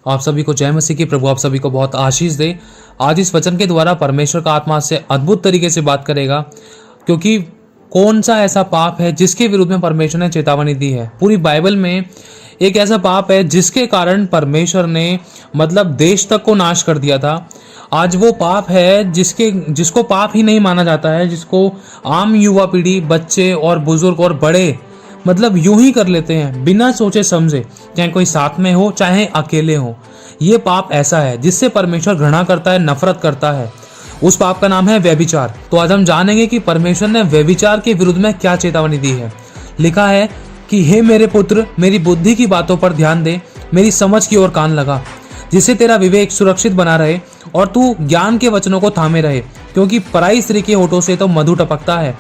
आप सभी को जय मसीह की। प्रभु आप सभी को बहुत आशीष दे। आज इस वचन के द्वारा परमेश्वर का आत्मा से अद्भुत तरीके से बात करेगा, क्योंकि कौन सा ऐसा पाप है जिसके विरुद्ध में परमेश्वर ने चेतावनी दी है। पूरी बाइबल में एक ऐसा पाप है जिसके कारण परमेश्वर ने देश तक को नाश कर दिया था। आज वो पाप है जिसको पाप ही नहीं माना जाता है, जिसको आम युवा पीढ़ी, बच्चे और बुजुर्ग और बड़े यूं ही कर लेते हैं बिना सोचे समझे, चाहे कोई साथ में हो चाहे अकेले हो। ये पाप ऐसा है जिससे परमेश्वर घृणा करता है, नफरत करता है। उस पाप का नाम है व्यभिचार। तो आज हम जानेंगे कि परमेश्वर ने व्यभिचार के विरुद्ध में क्या चेतावनी दी है। लिखा है कि हे मेरे पुत्र, मेरी बुद्धि की बातों पर ध्यान दे, मेरी समझ की ओर कान लगा, जिससे तेरा विवेक सुरक्षित बना रहे और तू ज्ञान के वचनों को थामे रहे, क्योंकि पराई स्त्री के होठों से तो मधु टपकता है।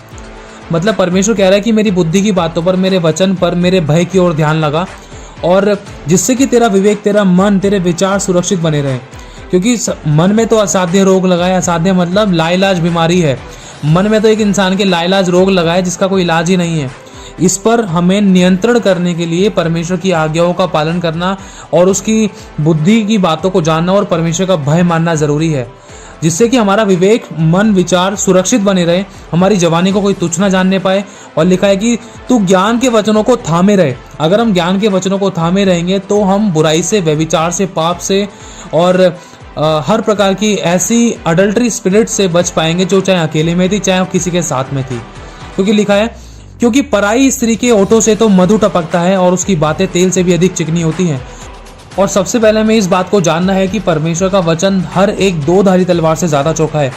परमेश्वर कह रहा है कि मेरी बुद्धि की बातों पर, मेरे वचन पर, मेरे भय की ओर ध्यान लगा, और जिससे कि तेरा विवेक, तेरा मन, तेरे विचार सुरक्षित बने रहे। क्योंकि मन में तो असाध्य रोग लगा है। असाध्य लाइलाज बीमारी है। मन में तो एक इंसान के लाइलाज रोग लगा है जिसका कोई इलाज ही नहीं है। इस पर हमें नियंत्रण करने के लिए परमेश्वर की आज्ञाओं का पालन करना और उसकी बुद्धि की बातों को जानना और परमेश्वर का भय मानना जरूरी है, जिससे कि हमारा विवेक, मन, विचार सुरक्षित बने रहे, हमारी जवानी को कोई तुच्छ ना जानने पाए। और लिखा है कि तू ज्ञान के वचनों को थामे रहे। अगर हम ज्ञान के वचनों को थामे रहेंगे तो हम बुराई से, व्यभिचार से, पाप से और हर प्रकार की ऐसी अडल्ट्री स्पिरिट से बच पाएंगे जो चाहे अकेले में थी, चाहे किसी के साथ में थी। क्योंकि लिखा है, क्योंकि पराई स्त्री के ओठों से तो मधु टपकता है और उसकी बातें तेल से भी अधिक चिकनी होती हैं। और सबसे पहले हमें इस बात को जानना है कि परमेश्वर का वचन हर एक दो धारी तलवार से ज़्यादा चोखा है,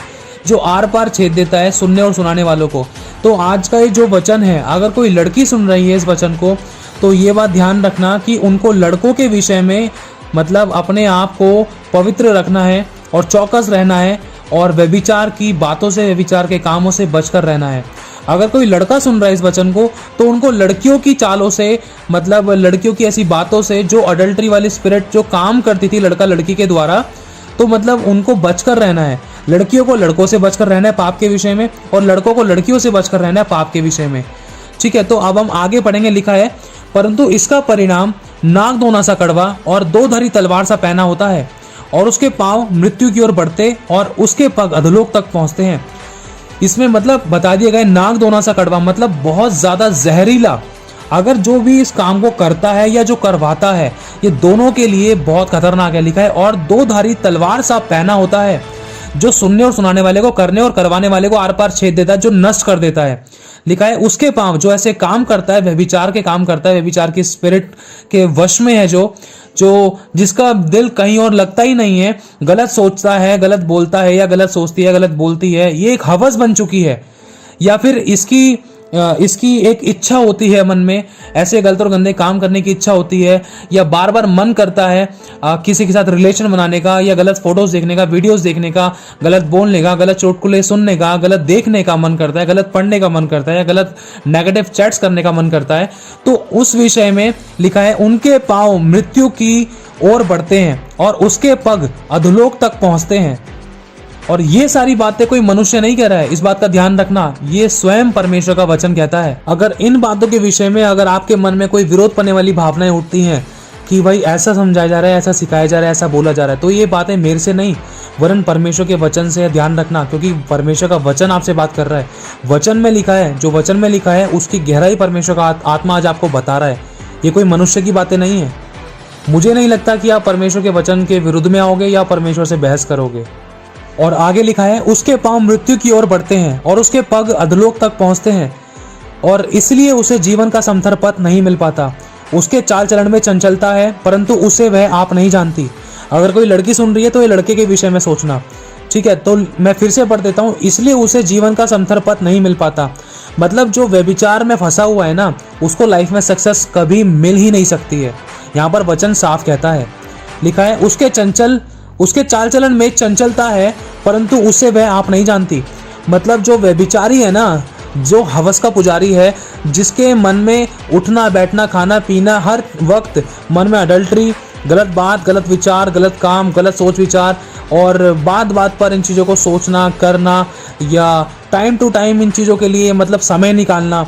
जो आर पार छेद देता है सुनने और सुनाने वालों को। तो आज का ये जो वचन है, अगर कोई लड़की सुन रही है इस वचन को, तो ये बात ध्यान रखना कि उनको लड़कों के विषय में अपने आप को पवित्र रखना है और चौकस रहना है और व्यभिचार की बातों से, व्यभिचार के कामों से बचकर रहना है। अगर कोई लड़का सुन रहा है इस वचन को, तो उनको लड़कियों की चालों से, लड़कियों की ऐसी बातों से जो अडल्ट्री वाली स्पिरिट जो काम करती थी लड़का लड़की के द्वारा, तो उनको बचकर रहना है। लड़कियों को लड़कों से बचकर रहना है पाप के विषय में, और लड़कों को लड़कियों से बचकर रहना है पाप के विषय में। ठीक है, तो अब हम आगे पढ़ेंगे। लिखा है, परंतु इसका परिणाम नाक दोना सा कड़वा और दो धारी तलवार सा पहना होता है, और उसके पांव मृत्यु की ओर बढ़ते और उसके पग अधोलोक तक पहुंचते हैं। इसमें बता दिया गया, नाक दोना सा कड़वा बहुत ज्यादा जहरीला। अगर जो भी इस काम को करता है या जो करवाता है, ये दोनों के लिए बहुत खतरनाक है। लिखा है, और दो धारी तलवार सा पहना होता है, जो सुनने और सुनाने वाले को, करने और करवाने वाले को आर पार छेद देता है, जो नष्ट कर देता है। लिखा है, उसके पांव, जो ऐसे काम करता है, व्यभिचार के काम करता है, व्यभिचार की स्पिरिट के वश में है, जो जिसका दिल कहीं और लगता ही नहीं है, गलत सोचता है, गलत बोलता है, या गलत सोचती है, गलत बोलती है, ये एक हवस बन चुकी है। या फिर इसकी एक इच्छा होती है मन में, ऐसे गलत और गंदे काम करने की इच्छा होती है, या बार बार मन करता है किसी के साथ रिलेशन बनाने का, या गलत फोटोज देखने का, वीडियोस देखने का, गलत बोलने का, गलत चुटकुले सुनने का, गलत देखने का मन करता है, गलत पढ़ने का मन करता है, या गलत नेगेटिव चैट्स करने का मन करता है। तो उस विषय में लिखा है, उनके पांव मृत्यु की ओर बढ़ते हैं और उसके पग अधोलोक तक पहुंचते हैं। और ये सारी बातें कोई मनुष्य नहीं कह रहा है, इस बात का ध्यान रखना, ये स्वयं परमेश्वर का वचन कहता है। अगर इन बातों के विषय में अगर आपके मन में कोई विरोध करने वाली भावनाएं उठती हैं कि भाई ऐसा समझाया जा रहा है, ऐसा सिखाया जा रहा है, ऐसा बोला जा रहा है, तो ये बातें मेरे से नहीं वरन परमेश्वर के वचन से ध्यान रखना, क्योंकि परमेश्वर का वचन आपसे बात कर रहा है। वचन में लिखा है, जो वचन में लिखा है उसकी गहराई परमेश्वर का आत्मा आज आपको बता रहा है। ये कोई मनुष्य की बातें नहीं है। मुझे नहीं लगता कि आप परमेश्वर के वचन के विरुद्ध में आओगे या परमेश्वर से बहस करोगे। और आगे लिखा है, उसके पांव मृत्यु की ओर बढ़ते हैं और उसके पग अधोलोक तक पहुंचते हैं, और इसलिए उसे जीवन का समथर पथ नहीं मिल पाता। उसके चाल चलन में चंचलता है, परंतु उसे वह आप नहीं जानती। अगर कोई लड़की सुन रही है तो ये लड़के के विषय में सोचना। ठीक है, तो मैं फिर से पढ़ देता हूँ, इसलिए उसे जीवन का समथर पथ नहीं मिल पाता। जो व्यभिचार में फंसा हुआ है ना, उसको लाइफ में सक्सेस कभी मिल ही नहीं सकती है। यहाँ पर वचन साफ कहता है। लिखा है, उसके चाल चलन में चंचलता है, परंतु उसे वह आप नहीं जानती। जो व्यभिचारी है ना, जो हवस का पुजारी है, जिसके मन में उठना बैठना, खाना पीना, हर वक्त मन में अडल्ट्री, गलत बात, गलत विचार, गलत काम, गलत सोच विचार, और बात बात पर इन चीज़ों को सोचना, करना, या टाइम टू टाइम इन चीज़ों के लिए समय निकालना।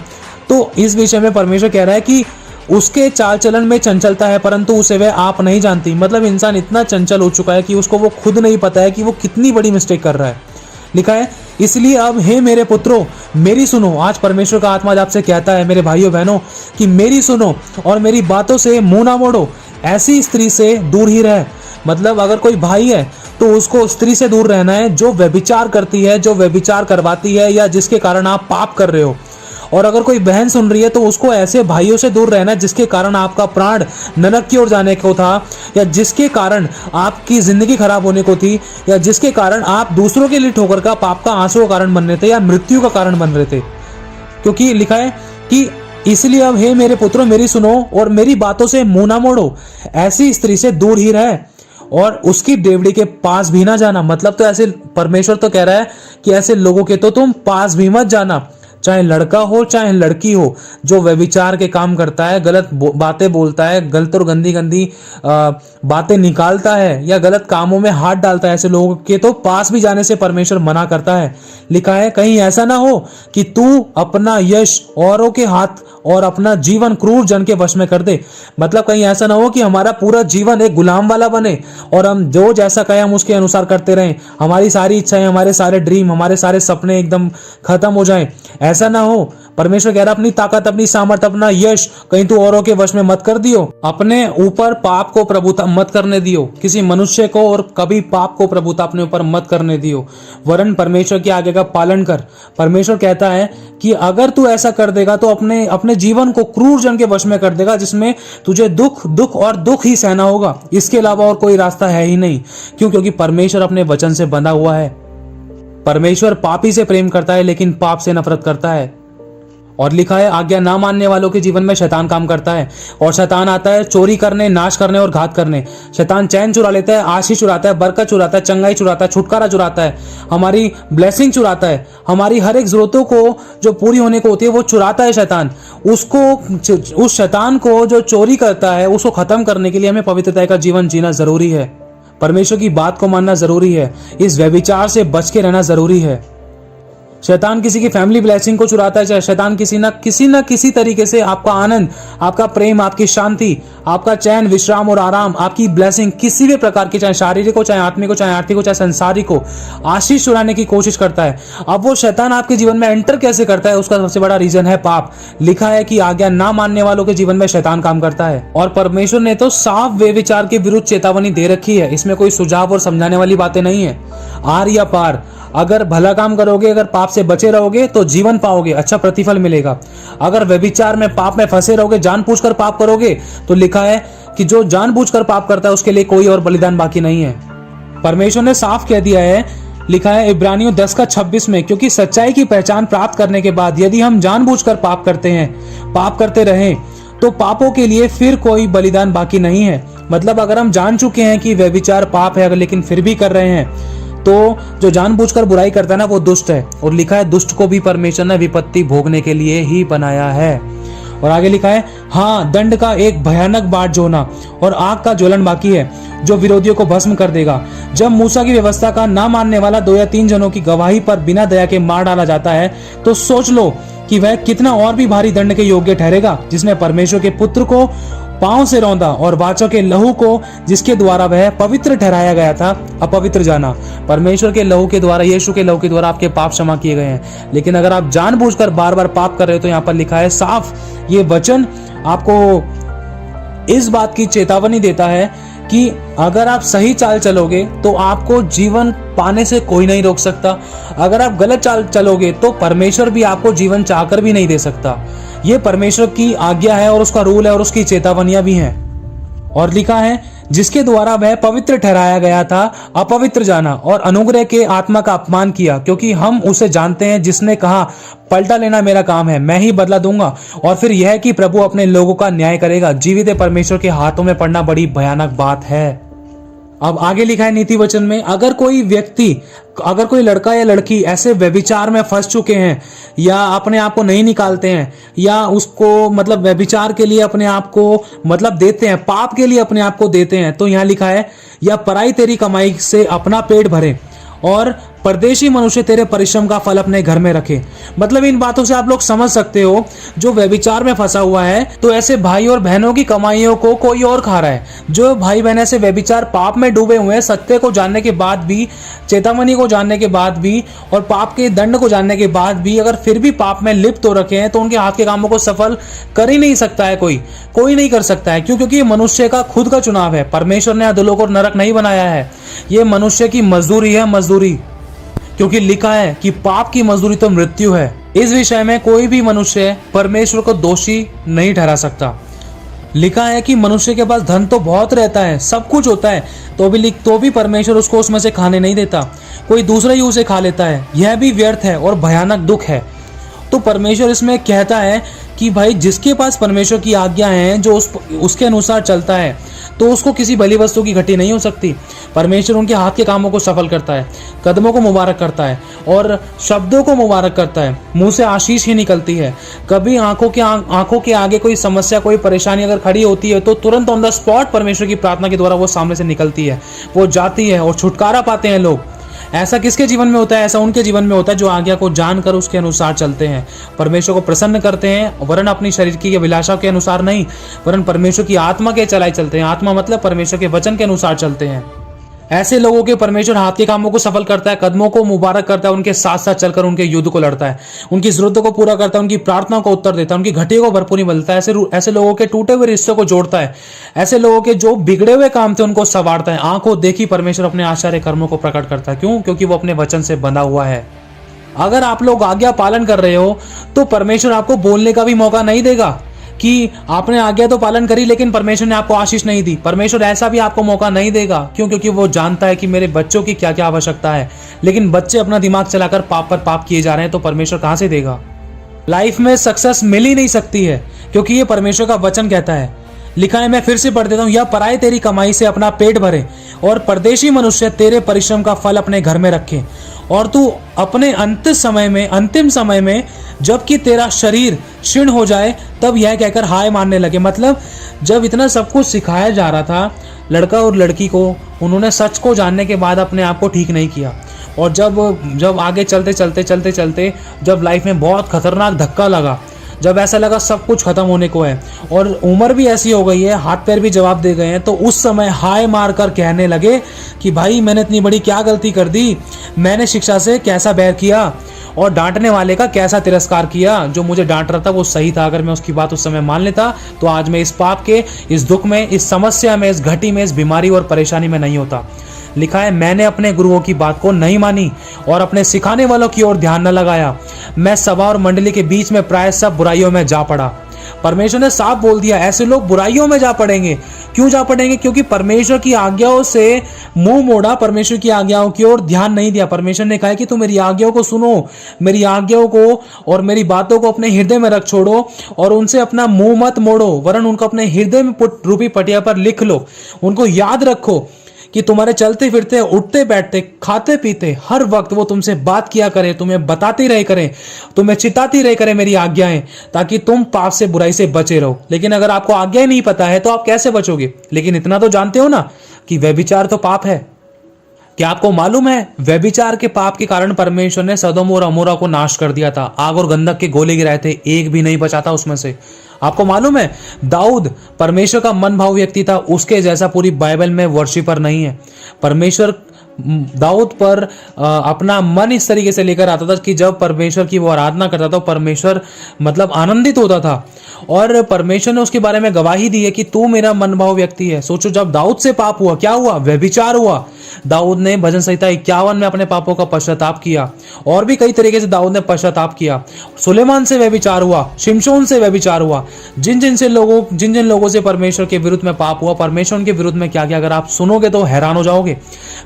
तो इस विषय में परमेश्वर कह रहा है कि उसके चाल चलन में चंचलता है परंतु उसे वह आप नहीं जानती। मतलब इंसान इतना चंचल हो चुका है कि उसको वो खुद नहीं पता है कि वो कितनी बड़ी मिस्टेक कर रहा है। लिखा है, इसलिए अब हे मेरे पुत्रों मेरी सुनो। आज परमेश्वर का आत्मा आपसे कहता है मेरे भाइयों बहनों कि मेरी सुनो और मेरी बातों से मुंह ना मोड़ो, ऐसी स्त्री से दूर ही रहे। मतलब अगर कोई भाई है तो उसको स्त्री से दूर रहना है जो व्यभिचार करती है, जो व्यभिचार करवाती है या जिसके कारण आप पाप कर रहे हो। और अगर कोई बहन सुन रही है तो उसको ऐसे भाइयों से दूर रहना है जिसके कारण आपका प्राण नरक की ओर जाने को था, या जिसके कारण आपकी जिंदगी खराब होने को थी, या जिसके कारण आप दूसरों के लिए ठोकर का पाप का आंसू का कारण बन रहे थे या मृत्यु का कारण बन रहे थे। क्योंकि लिखा है कि इसलिए अब हे मेरे पुत्रों मेरी सुनो और मेरी बातों से मुंह ना मोड़ो, ऐसी स्त्री से दूर ही रहे और उसकी डेवड़ी के पास भी ना जाना। मतलब तो ऐसे परमेश्वर तो कह रहा है कि ऐसे लोगों के तो तुम पास भी मत जाना, चाहे लड़का हो चाहे लड़की हो, जो व्यभिचार के काम करता है, गलत बातें बोलता है, गलत और गंदी गंदी बातें निकालता है या गलत कामों में हाथ डालता है, ऐसे लोगों के तो पास भी जाने से परमेश्वर मना करता है। लिखा है, कहीं ऐसा ना हो कि तू अपना यश औरों के हाथ और अपना जीवन क्रूर जन के वश में कर दे। मतलब कहीं ऐसा ना हो कि हमारा पूरा जीवन एक गुलाम वाला बने और हम जो जैसा कहे हम उसके अनुसार करते रहें, हमारी सारी इच्छाएं, हमारे सारे ड्रीम, हमारे सारे सपने एकदम खत्म हो जाएं। ऐसा ना हो। परमेश्वर कह रहा अपनी ताकत, अपनी सामर्थ्य, अपना यश कहीं तू औरों के वश में मत कर दियो। अपने ऊपर पाप को प्रभुता मत करने दियो, किसी मनुष्य को और कभी पाप को प्रभुता अपने ऊपर मत करने दियो, वरन परमेश्वर की आज्ञा का पालन कर। परमेश्वर कहता है कि अगर तू ऐसा कर देगा तो अपने जीवन को क्रूर जन के वश में कर देगा, जिसमें तुझे दुख और दुख ही सहना होगा। इसके अलावा और कोई रास्ता है ही नहीं। क्यों? क्योंकि परमेश्वर अपने वचन से बंधा हुआ है। परमेश्वर पापी से प्रेम करता है लेकिन पाप से नफरत करता है। और लिखा है, आज्ञा ना मानने वालों के जीवन में शैतान काम करता है और शैतान आता है चोरी करने, नाश करने और घात करने। शैतान चैन चुरा लेता है, आशीष चुराता है, बरकत चुराता है, चंगाई चुराता है, छुटकारा चुराता है, हमारी ब्लेसिंग चुराता है, हमारी हर एक जरूरतों को जो पूरी होने को होती है वो चुराता है शैतान। उस शैतान को जो चोरी करता है उसको खत्म करने के लिए हमें पवित्रता का जीवन जीना जरूरी है। परमेश्वर की बात को मानना जरूरी है। इस व्यभिचार से बच के रहना जरूरी है। शैतान किसी की फैमिली ब्लेसिंग को चुराता है। शैतान किसी न किसी तरीके से आपका आनंद, आपका प्रेम, आपकी शांति, आपका चैन, विश्राम और आराम, आपकी ब्लेसिंग किसी भी प्रकार की, चाहे शारीरिक हो, चाहे आत्मिक हो, चाहे आर्थिक हो, चाहे संसारिक हो, आशीष चुराने की कोशिश करता है। अब वो शैतान आपके जीवन में एंटर कैसे करता है? उसका सबसे बड़ा रीजन है पाप। लिखा है कि आज्ञा ना मानने वालों के जीवन में शैतान काम करता है। और परमेश्वर ने तो साफ व्यभिचार के विरुद्ध चेतावनी दे रखी है। इसमें कोई सुझाव और समझाने वाली बातें नहीं है। आर या पार, अगर भला काम करोगे, अगर पाप से बचे रहोगे तो जीवन पाओगे, अच्छा प्रतिफल मिलेगा। अगर व्यभिचार में, पाप में फंसे रहोगे, जानबूझकर पाप करोगे, तो लिखा है कि जो जानबूझकर पाप करता है उसके लिए कोई और बलिदान बाकी नहीं है। परमेश्वर ने साफ कह दिया है, लिखा है इब्रानियों 10:26 में, क्योंकि सच्चाई की पहचान प्राप्त करने के बाद यदि हम जानबूझकर पाप करते हैं, पाप करते रहें, तो पापों के लिए फिर कोई बलिदान बाकी नहीं है। मतलब अगर हम जान चुके हैं कि व्यभिचार पाप है, अगर लेकिन फिर भी कर रहे हैं, तो जो जानबूझकर बुराई करता है ना वो दुष्ट है। और लिखा है दुष्ट को भी परमेश्वर ने विपत्ति भोगने के लिए ही बनाया है। और आगे लिखा है, हाँ, दंड का एक भयानक बाट जोना और आग का ज्वलन बाकी है जो विरोधियों को भस्म कर देगा। जब मूसा की व्यवस्था का ना मानने वाला 2 या 3 जनों की गवाही पर बिना दया के मार डाला जाता है, तो सोच लो कि वह कितना और भी भारी दंड के योग्य ठहरेगा, जिसने परमेश्वर के पुत्र को पांव से रौंदा और वाचा के लहू को, जिसके द्वारा वह पवित्र ठहराया गया था, अपवित्र जाना। परमेश्वर के लहू के द्वारा, यीशु के लहू के द्वारा आपके पाप क्षमा किए गए हैं। लेकिन अगर आप जानबूझकर बार बार पाप कर रहे हो तो यहाँ पर लिखा है साफ, ये वचन आपको इस बात की चेतावनी देता है कि अगर आप सही चाल चलोगे तो आपको जीवन पाने से कोई नहीं रोक सकता। अगर आप गलत चाल चलोगे तो परमेश्वर भी आपको जीवन चाहकर भी नहीं दे सकता। ये परमेश्वर की आज्ञा है और उसका रूल है और उसकी चेतावनियां भी हैं। और लिखा है जिसके द्वारा वह पवित्र ठहराया गया था, अपवित्र जाना और अनुग्रह के आत्मा का अपमान किया, क्योंकि हम उसे जानते हैं जिसने कहा, पलटा लेना मेरा काम है, मैं ही बदला दूंगा। और फिर यह कि प्रभु अपने लोगों का न्याय करेगा। जीवित परमेश्वर के हाथों में पड़ना बड़ी भयानक बात है। अब आगे लिखा है नीति वचन में, अगर कोई व्यक्ति, अगर कोई लड़का या लड़की ऐसे व्यभिचार में फंस चुके हैं या अपने आप को नहीं निकालते हैं, या उसको मतलब व्यभिचार के लिए अपने आप को मतलब देते हैं, पाप के लिए अपने आप को देते हैं, तो यहाँ लिखा है, या पराई तेरी कमाई से अपना पेट भरे और परदेशी मनुष्य तेरे परिश्रम का फल अपने घर में रखे। मतलब इन बातों से आप लोग समझ सकते हो, जो व्यभिचार में फंसा हुआ है तो ऐसे भाई और बहनों की कमाइयों को कोई और खा रहा है। जो भाई बहन ऐसे व्यभिचार पाप में डूबे हुए हैं, सत्य को जानने के बाद भी, चेतावनी को जानने के बाद भी और पाप के दंड को जानने के बाद भी अगर फिर भी पाप में लिप्त हो रखे हैं तो उनके हाथ के कामों को सफल कर ही नहीं सकता है। कोई नहीं कर सकता है। क्यों? क्योंकि ये मनुष्य का खुद का चुनाव है। परमेश्वर ने अधोलोक और नरक नहीं बनाया है, ये मनुष्य की मजदूरी है, मजदूरी। क्योंकि लिखा है कि पाप की मजदूरी तो मृत्यु है। इस विषय में कोई भी मनुष्य परमेश्वर को दोषी नहीं ठहरा सकता। लिखा है कि मनुष्य के पास धन तो बहुत रहता है, सब कुछ होता है, तो भी परमेश्वर उसको उसमें से खाने नहीं देता। कोई दूसरा ही उसे खा लेता है। यह भी व्यर्थ है और भयानक दुख है। तो परमेश्वर इसमें कहता है कि भाई जिसके पास परमेश्वर की आज्ञा है, जो उसके अनुसार चलता है, तो उसको किसी भली वस्तु की घटी नहीं हो सकती। परमेश्वर उनके हाथ के कामों को सफल करता है, कदमों को मुबारक करता है और शब्दों को मुबारक करता है। मुंह से आशीष ही निकलती है। कभी आंखों के आगे कोई समस्या, कोई परेशानी अगर खड़ी होती है तो तुरंत ऑन द स्पॉट परमेश्वर की प्रार्थना के द्वारा वो सामने से निकलती है, वो जाती है और छुटकारा पाते हैं लोग। ऐसा किसके जीवन में होता है? ऐसा उनके जीवन में होता है जो आज्ञा को जानकर उसके अनुसार चलते हैं, परमेश्वर को प्रसन्न करते हैं, वरन अपनी शरीर की अभिलाषा के अनुसार नहीं, वरन परमेश्वर की आत्मा के चलाए चलते हैं। आत्मा मतलब परमेश्वर के वचन के अनुसार चलते हैं। ऐसे लोगों के परमेश्वर हाथ के कामों को सफल करता है, कदमों को मुबारक करता है, उनके साथ साथ चलकर उनके युद्ध को लड़ता है, उनकी जरूरतों को पूरा करता है, उनकी प्रार्थना को उत्तर देता है, उनकी घटिया को भरपूरी मिलता है। ऐसे लोगों के टूटे हुए रिश्तों को जोड़ता है, ऐसे लोगों के जो बिगड़े हुए काम थे उनको संवारता है। आंखों देखी परमेश्वर अपने आश्चर्य कर्मों को प्रकट करता है। क्यों? क्योंकि वो अपने वचन से बंधा हुआ है। अगर आप लोग आज्ञा पालन कर रहे हो तो परमेश्वर आपको बोलने का भी मौका नहीं देगा कि आपने आज्ञा तो पालन करी लेकिन परमेश्वर ने आपको आशीष नहीं दी। परमेश्वर ऐसा भी आपको मौका नहीं देगा। क्यों? क्योंकि वो जानता है कि मेरे बच्चों की क्या क्या आवश्यकता है। लेकिन बच्चे अपना दिमाग चलाकर पाप पर पाप किए जा रहे हैं, तो परमेश्वर कहां से देगा? लाइफ में सक्सेस मिल ही नहीं सकती है, क्योंकि ये परमेश्वर का वचन कहता है। लिखा है, मैं फिर से पढ़ देता हूं, या पराए तेरी कमाई से अपना पेट भरे और परदेशी मनुष्य तेरे परिश्रम का फल अपने घर में रखे, और तू अपने अंतिम समय में जबकि तेरा शरीर क्षीण हो जाए तब यह कहकर हाय मारने लगे। मतलब जब इतना सब कुछ सिखाया जा रहा था लड़का और लड़की को, उन्होंने सच को जानने के बाद अपने आप को ठीक नहीं किया। और जब आगे चलते जब लाइफ में बहुत खतरनाक धक्का लगा, जब ऐसा लगा सब कुछ खत्म होने को है और उम्र भी ऐसी हो गई है, हाथ पैर भी जवाब दे गए हैं, तो उस समय हाय मार कर कहने लगे कि भाई मैंने इतनी बड़ी क्या गलती कर दी, मैंने शिक्षा से कैसा बैर किया और डांटने वाले का कैसा तिरस्कार किया। जो मुझे डांट रहा था वो सही था। अगर मैं उसकी बात उस समय मान लेता तो आज मैं इस पाप के, इस दुख में, इस समस्या में, इस घटी में, इस बीमारी और परेशानी में नहीं होता। लिखा है, मैंने अपने गुरुओं की बात को नहीं मानी और अपने सिखाने वालों की ओर ध्यान न लगाया। मैं सभा और मंडली के बीच में प्राय सब बुराइयों में जा पड़ा। परमेश्वर ने साफ बोल दिया, ऐसे लोग बुराइयों में जा पड़ेंगे। क्यों जा पड़ेंगे? क्योंकि परमेश्वर की आज्ञाओं से मुंह मोड़ा, परमेश्वर की आज्ञाओं की ओर ध्यान नहीं दिया। परमेश्वर ने कहा कि तुम मेरी आज्ञाओं को सुनो, मेरी आज्ञाओं को और मेरी बातों को अपने हृदय में रख छोड़ो और उनसे अपना मुंह मत मोड़ो, वरन उनको अपने हृदय में रूपी पटिया पर लिख लो। उनको याद रखो कि तुम्हारे चलते फिरते, उठते बैठते, खाते पीते हर वक्त वो तुमसे बात किया करे, तुम्हें बताती रहे करें, तुम्हें चिताती रहे करें मेरी आज्ञाएं, ताकि तुम पाप से, बुराई से बचे रहो। लेकिन अगर आपको आज्ञाएं नहीं पता है तो आप कैसे बचोगे? लेकिन इतना तो जानते हो ना कि व्यभिचार तो पाप है। क्या आपको मालूम है व्यभिचार के पाप के कारण परमेश्वर ने सदोम और अमोरा को नाश कर दिया था। आग और गंधक के गोले गिराए थे, एक भी नहीं बचा था उसमें से। आपको मालूम है दाऊद परमेश्वर का मन भाव व्यक्ति था, उसके जैसा पूरी बाइबल में वर्शिपर नहीं है। परमेश्वर दाऊद पर अपना मन इस तरीके से लेकर आता था कि जब परमेश्वर की वो आराधना करता था परमेश्वर मतलब आनंदित होता था। और परमेश्वर ने उसके बारे में गवाही दी है कि तू मेरा मन भाव व्यक्ति है। सोचो जब दाऊद से पाप हुआ, क्या हुआ? व्यभिचार हुआ। दाऊद ने भजन संहिता 51 में अपने पापों का पश्चाताप किया, और भी कई तरीके से दाऊद ने पश्चाताप किया। सुलेमान से व्यभिचार हुआ, शिमशोन से व्यभिचार हुआ। जिन जिन लोगों से परमेश्वर के विरुद्ध में पाप हुआ, परमेश्वर के विरुद्ध में क्या किया, अगर आप सुनोगे तो हैरान हो जाओगे।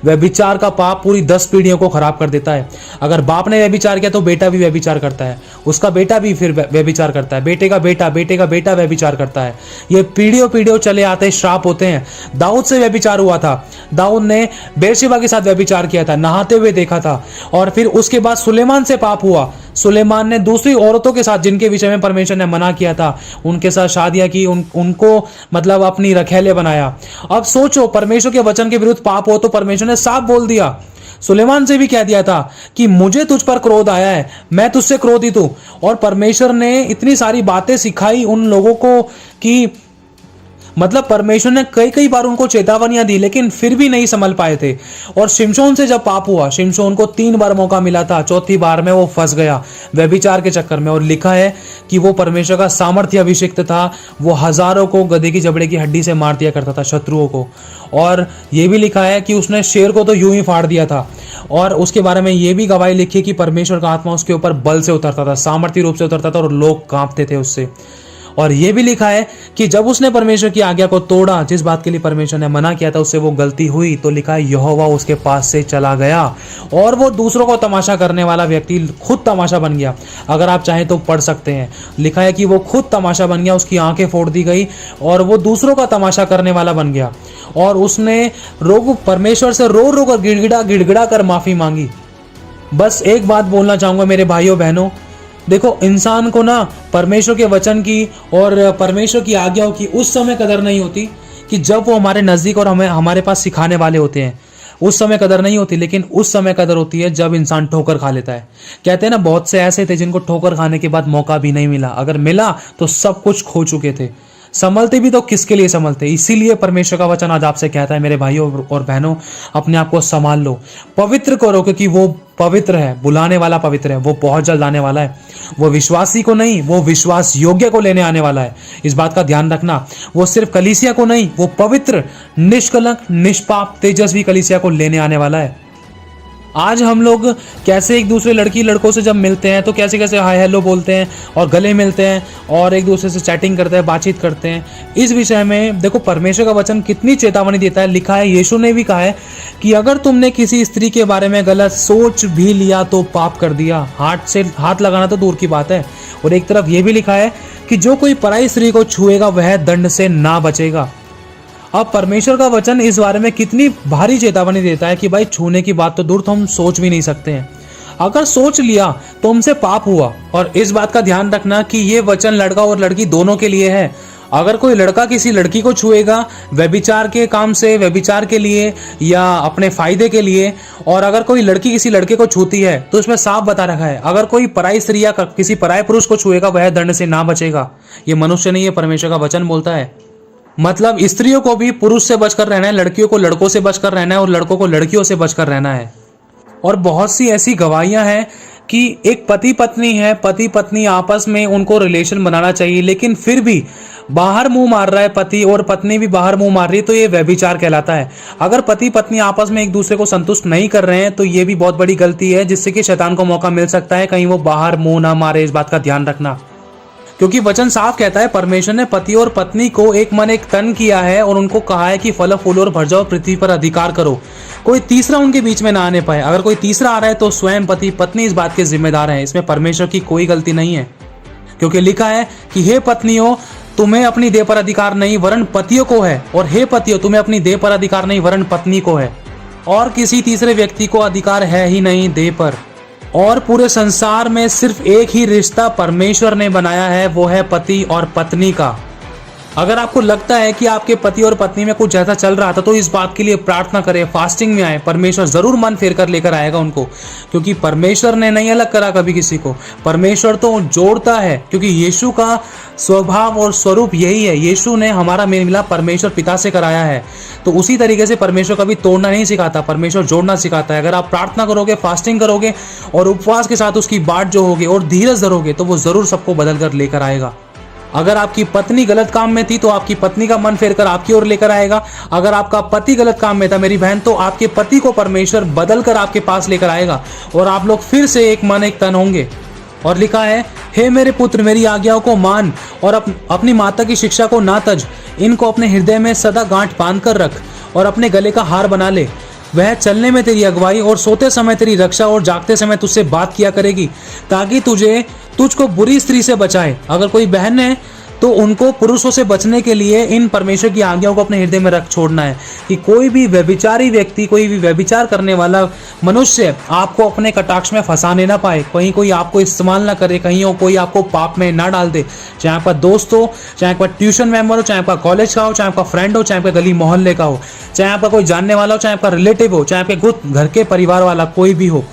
व्यभिचार का पाप पूरी 10 पीढ़ियों को खराब कर देता है। अगर बाप ने व्यभिचार किया तो बेटा भी व्यभिचार करता है, उसका बेटा भी फिर व्यभिचार करता है, बेटे का बेटा व्यभिचार करता है। ये पीढ़ियों चले आते श्राप होते हैं। दाऊद से व्यभिचार हुआ था, दाऊद ने बेरशेबा के साथ व्यभिचार किया था, नहाते हुए देखा था। और फिर उसके बाद सुलेमान से पाप हुआ। सुलेमान ने दूसरी औरतों के साथ, जिनके विषय में परमेश्वर ने मना किया था, उनके साथ शादियां की, उनको मतलब अपनी रखैले बनाया। अब सोचो परमेश्वर के वचन के विरुद्ध पाप हो तो परमेश्वर ने साफ बोल दिया, सुलेमान से भी कह दिया था कि मुझे तुझ पर क्रोध आया है, मैं तुझसे क्रोधित हूं। और परमेश्वर ने इतनी सारी बातें सिखाई उन लोगों को कि मतलब परमेश्वर ने कई कई बार उनको चेतावनियां दी, लेकिन फिर भी नहीं संभल पाए थे। और शिमशोन से जब पाप हुआ, शिमशोन को 3 बार मौका मिला था, चौथी बार में वो फंस गया व्यभिचार के चक्कर में। और लिखा है कि वो परमेश्वर का सामर्थ्य अभिषिक्त था, वो हजारों को गधे की जबड़े की हड्डी से मार दिया करता था, शत्रुओं को। और ये भी लिखा है कि उसने शेर को तो यूं ही फाड़ दिया था। और उसके बारे में ये भी गवाही लिखी कि परमेश्वर का आत्मा उसके ऊपर बल से उतरता था, सामर्थ्य रूप से उतरता था, और लोग कांपते थे उससे। और ये भी लिखा है कि जब उसने परमेश्वर की आज्ञा को तोड़ा, जिस बात के लिए परमेश्वर ने मना किया था, उससे वो गलती हुई, तो लिखा है यहोवा उसके पास से चला गया और वो दूसरों को तमाशा करने वाला व्यक्ति खुद तमाशा बन गया। अगर आप चाहें तो पढ़ सकते हैं, लिखा है कि वो खुद तमाशा बन गया, उसकी आंखें फोड़ दी गई और वो दूसरों का तमाशा करने वाला बन गया। और उसने परमेश्वर से रो रो कर गिड़गिड़ा कर माफी मांगी। बस एक बात बोलना चाहूंगा मेरे भाइयों बहनों, देखो इंसान को ना परमेश्वर के वचन की और परमेश्वर की आज्ञाओं की उस समय कदर नहीं होती कि जब वो हमारे नज़दीक और हमारे पास सिखाने वाले होते हैं, उस समय कदर नहीं होती। लेकिन उस समय कदर होती है जब इंसान ठोकर खा लेता है। कहते हैं ना, बहुत से ऐसे थे जिनको ठोकर खाने के बाद मौका भी नहीं मिला, अगर मिला तो सब कुछ खो चुके थे। संभलते भी तो किसके लिए संभलते। इसीलिए परमेश्वर का वचन आज आपसे कहता है मेरे भाइयों और बहनों, अपने आप को संभाल लो, पवित्र करो, क्योंकि वो पवित्र है, बुलाने वाला पवित्र है, वो बहुत जल्द आने वाला है। वो विश्वासी को नहीं, वो विश्वास योग्य को लेने आने वाला है। इस बात का ध्यान रखना, वो सिर्फ कलीसिया को नहीं, वो पवित्र, निष्कलंक, निष्पाप, तेजस्वी कलीसिया को लेने आने वाला है। आज हम लोग कैसे एक दूसरे लड़की लड़कों से जब मिलते हैं तो कैसे कैसे हाय हेलो बोलते हैं और गले मिलते हैं और एक दूसरे से चैटिंग करते हैं, बातचीत करते हैं। इस विषय में देखो परमेश्वर का वचन कितनी चेतावनी देता है। लिखा है, यीशु ने भी कहा है कि अगर तुमने किसी स्त्री के बारे में गलत सोच भी लिया तो पाप कर दिया। हाथ लगाना तो दूर की बात है। और एक तरफ ये भी लिखा है कि जो कोई पराई स्त्री को छुएगा वह दंड से ना बचेगा। अब परमेश्वर का वचन इस बारे में कितनी भारी चेतावनी देता है कि भाई छूने की बात तो दूर, तो हम सोच भी नहीं सकते हैं। अगर सोच लिया तो हमसे पाप हुआ। और इस बात का ध्यान रखना कि ये वचन लड़का और लड़की दोनों के लिए है। अगर कोई लड़का किसी लड़की को छुएगा व्यभिचार के काम से, व्यभिचार के लिए या अपने फायदे के लिए, और अगर कोई लड़की किसी लड़के को छूती है तो उसमें साफ बता रखा है अगर कोई पराई स्त्री या किसी पराये पुरुष को छुएगा वह दंड से ना बचेगा। ये मनुष्य नहीं, ये परमेश्वर का वचन बोलता है। मतलब स्त्रियों को भी पुरुष से बचकर रहना है, लड़कियों को लड़कों से बचकर रहना है और लड़कों को लड़कियों से बचकर रहना है। और बहुत सी ऐसी गवाहियां हैं कि एक पति पत्नी है, पति पत्नी आपस में उनको रिलेशन बनाना चाहिए, लेकिन फिर भी बाहर मुंह मार रहा है पति और पत्नी भी बाहर मुंह मार रही है, तो ये व्यभिचार कहलाता है। अगर पति पत्नी आपस में एक दूसरे को संतुष्ट नहीं कर रहे हैं तो ये भी बहुत बड़ी गलती है, जिससे कि शैतान को मौका मिल सकता है कहीं वो बाहर मुंह ना मारे। इस बात का ध्यान रखना, क्योंकि वचन साफ कहता है परमेश्वर ने पति और पत्नी को एक मन एक तन किया है और उनको कहा है कि फलो फूलो और भर जाओ, पृथ्वी पर अधिकार करो। कोई तीसरा उनके बीच में ना आने पाए। अगर कोई तीसरा आ रहा है तो स्वयं पति पत्नी इस बात के जिम्मेदार हैं। इसमें परमेश्वर की कोई गलती नहीं है, क्योंकि लिखा है कि हे पत्नियों, तुम्हें अपनी देह पर अधिकार नहीं वरन पतियों को है, और हे पतियों, तुम्हें अपनी देह पर अधिकार नहीं वरन पत्नी को है। और किसी तीसरे व्यक्ति को अधिकार है ही नहीं देह पर। और पूरे संसार में सिर्फ एक ही रिश्ता परमेश्वर ने बनाया है, वो है पति और पत्नी का। अगर आपको लगता है कि आपके पति और पत्नी में कुछ ऐसा चल रहा था तो इस बात के लिए प्रार्थना करें, फास्टिंग में आए, परमेश्वर जरूर मन फेर कर लेकर आएगा उनको। क्योंकि परमेश्वर ने नहीं अलग करा कभी किसी को, परमेश्वर तो जोड़ता है, क्योंकि यीशु का स्वभाव और स्वरूप यही है। यीशु ने हमारा मेल मिलाप परमेश्वर पिता से कराया है, तो उसी तरीके से परमेश्वर कभी तोड़ना नहीं सिखाता, परमेश्वर जोड़ना सिखाता है। अगर आप प्रार्थना करोगे, फास्टिंग करोगे और उपवास के साथ उसकी बाट जो होगी और धीरज धरोगे तो वो जरूर सबको बदल कर लेकर आएगा। अगर आपकी पत्नी गलत काम में थी तो आपकी पत्नी का मन फेर कर आपकी ओर लेकर आएगा। अगर आपका पति गलत काम में था मेरी बहन, तो आपके पति को परमेश्वर बदल कर आपके पास लेकर आएगा और आप लोग फिर से एक मन एक तन होंगे। और लिखा है, हे मेरे पुत्र, मेरी आज्ञाओं को मान और अपनी माता की शिक्षा को ना तज। इनको अपने हृदय में सदा गांठ बांध कर रख और अपने गले का हार बना ले। वह चलने में तेरी अगुवाई और सोते समय तेरी रक्षा और जागते समय तुझसे बात किया करेगी, ताकि तुझको बुरी स्त्री से बचाए। अगर कोई बहन है तो उनको पुरुषों से बचने के लिए इन परमेश्वर की आज्ञाओं को अपने हृदय में रख छोड़ना है कि कोई भी व्यभिचारी व्यक्ति, कोई भी व्यभिचार करने वाला मनुष्य आपको अपने कटाक्ष में फंसाने ना पाए, कहीं कोई आपको इस्तेमाल ना करे, कहीं कोई आपको पाप में ना डाल दे। चाहे आपका दोस्त हो, चाहे आपका ट्यूशन मेंबर हो, चाहे आपका कॉलेज का हो, चाहे आपका फ्रेंड हो, चाहे आपका गली मोहल्ले का हो, चाहे आपका कोई जानने वाला हो, चाहे आपका रिलेटिव हो, चाहे आपके खुद घर के परिवार वाला कोई भी हो,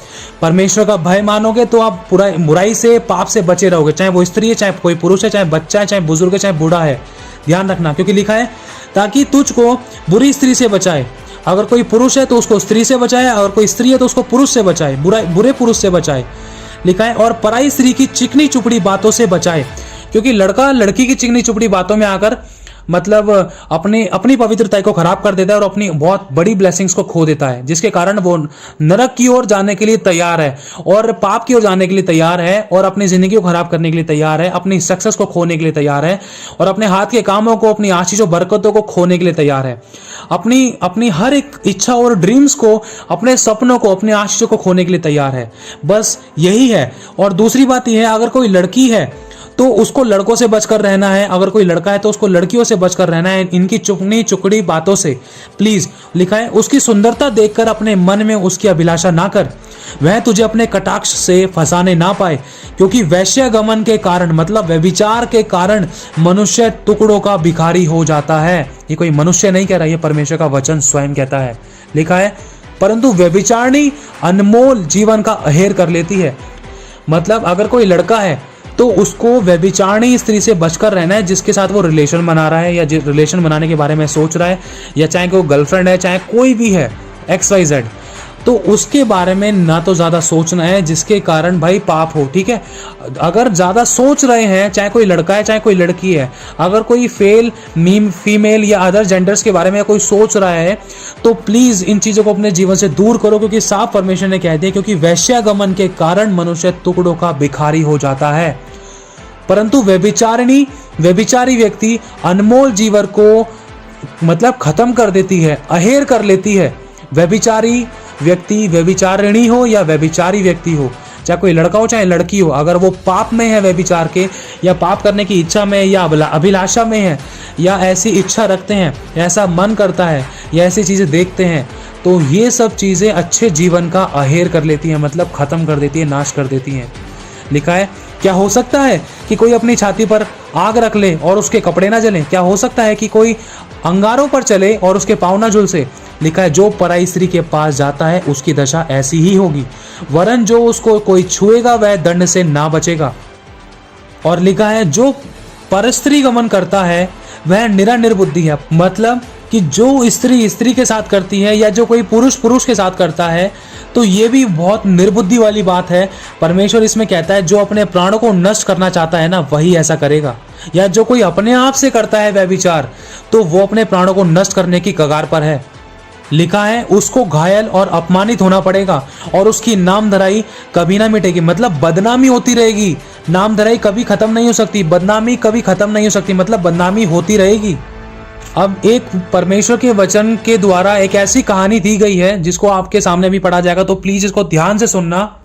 परमेश्वर का भय मानोगे तो आप पूरा बुराई से, पाप से बचे रहोगे। चाहे वो स्त्री है, चाहे कोई पुरुष है, चाहे बच्चा है, चाहे बुजुर्ग है, चाहे बूढ़ा है। ध्यान रखना, क्योंकि लिखा है ताकि तुझको बुरी स्त्री से बचाए। अगर कोई पुरुष है तो उसको स्त्री से बचाए, अगर कोई स्त्री है तो उसको पुरुष से बचाए, बुरे पुरुष से बचाए। लिखा है और पराई स्त्री की चिकनी चुपड़ी बातों से बचाए, क्योंकि लड़का लड़की की चिकनी चुपड़ी बातों में आकर मतलब अपनी पवित्रता को खराब कर देता है और अपनी बहुत बड़ी ब्लेसिंग्स को खो देता है, जिसके कारण वो नरक की ओर जाने के लिए तैयार है और पाप की ओर जाने के लिए तैयार है और अपनी जिंदगी को खराब करने के लिए तैयार है, अपनी सक्सेस को खोने के लिए तैयार है और अपने हाथ के कामों को, अपनी आशीषों बरकतों को खोने के लिए तैयार है, अपनी हर एक इच्छा और ड्रीम्स को, अपने सपनों को, अपने आशीषों को खोने के लिए तैयार है। बस यही है। और दूसरी बात यह है, अगर कोई लड़की है तो उसको लड़कों से बचकर रहना है, अगर कोई लड़का है तो उसको लड़कियों से बचकर रहना है, इनकी चुपनी चुकड़ी बातों से। प्लीज, लिखा है उसकी सुंदरता देखकर अपने मन में उसकी अभिलाषा ना कर, वह तुझे अपने कटाक्ष से फंसाने ना पाए, क्योंकि वैश्यगमन के कारण, मतलब व्यभिचार के कारण मनुष्य टुकड़ों का भिखारी हो जाता है। ये कोई मनुष्य नहीं कह रहा, ये परमेश्वर का वचन स्वयं कहता है। लिखा है परंतु व्यभिचारिणी अनमोल जीवन का अहेर कर लेती है। मतलब अगर कोई लड़का है तो उसको व्यभिचारिणी स्त्री से बचकर रहना है, जिसके साथ वो रिलेशन बना रहा है या रिलेशन बनाने के बारे में सोच रहा है, या चाहे कोई गर्लफ्रेंड है, चाहे कोई भी है XYZ, तो उसके बारे में ना तो ज़्यादा सोचना है, जिसके कारण भाई पाप हो। ठीक है, अगर ज़्यादा सोच रहे हैं, चाहे कोई लड़का है चाहे कोई लड़की है, अगर कोई फीमेल या अदर जेंडर्स के बारे में कोई सोच रहा है तो प्लीज़ इन चीज़ों को अपने जीवन से दूर करो, क्योंकि साफ परमेश्वर ने कह दिया, क्योंकि वैश्यागमन के कारण मनुष्य टुकड़ों का भिखारी हो जाता है। परंतु व्यभिचारी व्यक्ति अनमोल जीवन को मतलब खत्म कर देती है, अहेर कर लेती है। व्यभिचारी व्यक्ति, व्यभिचारिणी हो या व्यभिचारी व्यक्ति हो, चाहे कोई लड़का हो चाहे लड़की हो, अगर वो पाप में है, व्यभिचार के या पाप करने की इच्छा में या अभिलाषा में है, या ऐसी इच्छा रखते हैं, ऐसा मन करता है, या ऐसी चीज़ें देखते हैं, तो ये सब चीज़ें अच्छे जीवन का अहेर कर लेती हैं, मतलब खत्म कर देती है, नाश कर देती हैं। लिखा है क्या हो सकता है कि कोई अपनी छाती पर आग रख ले और उसके कपड़े ना जलें? क्या हो सकता है कि कोई अंगारों पर चले और उसके पाँव ना झुलसे? लिखा है जो पराई स्त्री के पास जाता है उसकी दशा ऐसी ही होगी, वरन जो उसको कोई छुएगा वह दंड से ना बचेगा। और लिखा है जो परस्त्री गमन करता है वह निर्बुद्धि है, मतलब कि जो स्त्री के साथ करती है या जो कोई पुरुष के साथ करता है, तो ये भी बहुत निर्बुद्धि वाली बात है। परमेश्वर इसमें कहता है जो अपने प्राणों को नष्ट करना चाहता है ना, वही ऐसा करेगा। या जो कोई अपने आप से करता है व्यभिचार, तो वो अपने प्राणों को नष्ट करने की कगार पर है। लिखा है उसको घायल और अपमानित होना पड़ेगा और उसकी नामधराई कभी ना मिटेगी, मतलब बदनामी होती रहेगी। नामधराई कभी खत्म नहीं हो सकती, बदनामी कभी खत्म नहीं हो सकती, मतलब बदनामी होती रहेगी। अब एक परमेश्वर के वचन के द्वारा एक ऐसी कहानी दी गई है जिसको आपके सामने भी पढ़ा जाएगा, तो प्लीज इसको ध्यान से सुनना।